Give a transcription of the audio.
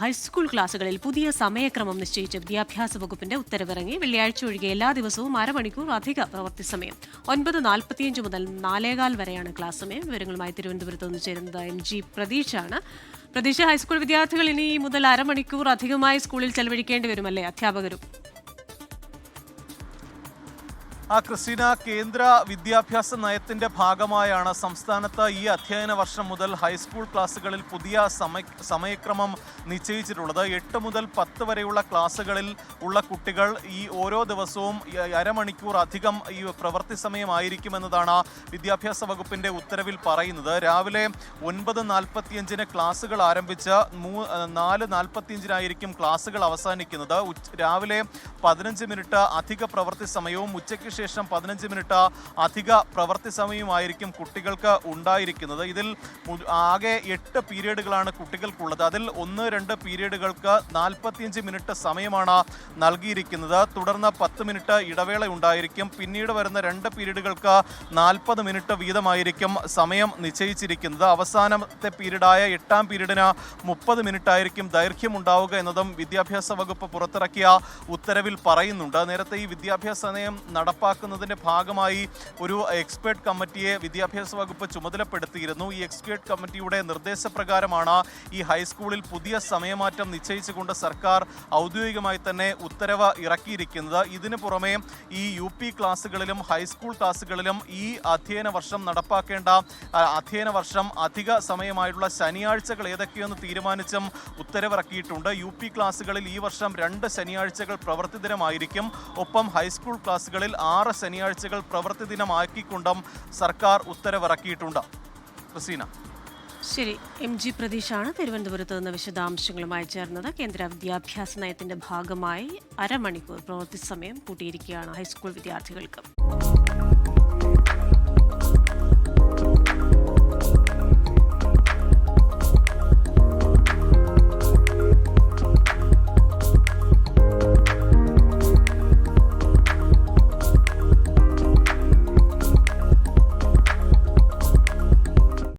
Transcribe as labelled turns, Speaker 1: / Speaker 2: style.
Speaker 1: High school ക്ലാസുകളിൽ പുതിയ സമയക്രമം നിശ്ചയിച്ച വിദ്യാഭ്യാസ വകുപ്പിന്റെ ഉത്തരവിറങ്ങി. വെള്ളിയാഴ്ച ഒഴികെ എല്ലാ ദിവസവും അരമണിക്കൂർ അധിക പ്രവൃത്തി സമയം. 9:45 മുതൽ 4:15 വരെയാണ് ക്ലാസ് സമയം. വിവരങ്ങളുമായി തിരുവനന്തപുരത്ത് നിന്ന് ചേരുന്നത് MG പ്രതീക്ഷാണ്. പ്രതീക്ഷ, ഹൈസ്കൂൾ വിദ്യാർത്ഥികൾ ഇനി മുതൽ അരമണിക്കൂർ അധികമായി സ്കൂളിൽ ചെലവഴിക്കേണ്ടി വരുമല്ലേ അധ്യാപകരും?
Speaker 2: ക്രിസ്റ്റീന, കേന്ദ്ര വിദ്യാഭ്യാസ നയത്തിന്റെ ഭാഗമായാണ് സംസ്ഥാനത്ത് ഈ അധ്യയന വർഷം മുതൽ ഹൈസ്കൂൾ ക്ലാസുകളിൽ പുതിയ സമയക്രമം നിശ്ചയിച്ചിട്ടുള്ളത്. 8 മുതൽ 10 വരെയുള്ള ക്ലാസ്സുകളിൽ ഉള്ള കുട്ടികൾ ഈ ഓരോ ദിവസവും അരമണിക്കൂർ അധികം ഈ പ്രവൃത്തി സമയമായിരിക്കുമെന്നതാണ് വിദ്യാഭ്യാസ വകുപ്പിന്റെ ഉത്തരവിൽ പറയുന്നത്. രാവിലെ 9:45 ക്ലാസ്സുകൾ ആരംഭിച്ച് 4:45 ക്ലാസ്സുകൾ അവസാനിക്കുന്നത്. രാവിലെ 15 മിനിറ്റ് അധിക പ്രവൃത്തി സമയവും ഉച്ചയ്ക്ക് ശേഷം 15 മിനിറ്റ് അധിക പ്രവൃത്തി സമയവുമായിരിക്കും കുട്ടികൾക്ക് ഉണ്ടായിരിക്കുന്നത്. ഇതിൽ ആകെ 8 പീരീഡുകളാണ് കുട്ടികൾക്കുള്ളത്. അതിൽ 1-2 പീരീഡുകൾക്ക് 45 മിനിറ്റ് സമയമാണ് നൽകിയിരിക്കുന്നത്. തുടർന്ന് 10 മിനിറ്റ് ഇടവേള ഉണ്ടായിരിക്കും. പിന്നീട് വരുന്ന 2 പീരീഡുകൾക്ക് 40 മിനിറ്റ് വീതമായിരിക്കും സമയം നിശ്ചയിച്ചിരിക്കുന്നത്. അവസാനത്തെ പീരീഡായ 8ാം പീരീഡിന് 30 മിനിറ്റ് ആയിരിക്കും ദൈർഘ്യം ഉണ്ടാവുക എന്നതും വിദ്യാഭ്യാസ വകുപ്പ് പുറത്തിറക്കിയ ഉത്തരവിൽ പറയുന്നുണ്ട്. നേരത്തെ ഈ വിദ്യാഭ്യാസ നയം നടപ്പാക്കുന്നതിന്റെ ഭാഗമായി ഒരു എക്സ്പേർട്ട് കമ്മിറ്റിയെ വിദ്യാഭ്യാസ വകുപ്പ് ചുമതലപ്പെടുത്തിയിരുന്നു. ഈ എക്സ്പേർട്ട് കമ്മിറ്റിയുടെ നിർദ്ദേശപ്രകാരമാണ് ഈ ഹൈസ്കൂളിൽ പുതിയ സമയമാറ്റം നിശ്ചയിച്ചുകൊണ്ട് സർക്കാർ ഔദ്യോഗികമായി തന്നെ ഉത്തരവ് ഇറക്കിയിരിക്കുന്നത്. ഇതിനു പുറമെ ഈ UP ക്ലാസ്സുകളിലും ഹൈസ്കൂൾ ക്ലാസ്സുകളിലും ഈ അധ്യയന വർഷം നടപ്പാക്കേണ്ട അധ്യയന വർഷം അധിക സമയമായിട്ടുള്ള ശനിയാഴ്ചകൾ ഏതൊക്കെയെന്ന് തീരുമാനിച്ചും ഉത്തരവിറക്കിയിട്ടുണ്ട്. UP ക്ലാസ്സുകളിൽ ഈ വർഷം 2 ശനിയാഴ്ചകൾ പ്രവൃത്തി ദിനമായിരിക്കും. ഒപ്പം ഹൈസ്കൂൾ ക്ലാസ്സുകളിൽ 6 ശനിയാഴ്ചകൾ പ്രവൃത്തി ദിനമാക്കിക്കൊണ്ടും സർക്കാർ ഉത്തരവിറക്കിയിട്ടുണ്ട്. ക്രിസ്റ്റീന.
Speaker 1: ശരി, MG പ്രതീക്ഷാണ് തിരുവനന്തപുരത്ത് നിന്ന് വിശദാംശങ്ങളുമായി ചേർന്നത്. കേന്ദ്ര വിദ്യാഭ്യാസ നയത്തിന്റെ ഭാഗമായി അരമണിക്കൂർ പ്രവൃത്തി സമയം കൂട്ടിയിരിക്കുകയാണ് ഹൈസ്കൂൾ വിദ്യാർത്ഥികൾക്ക്.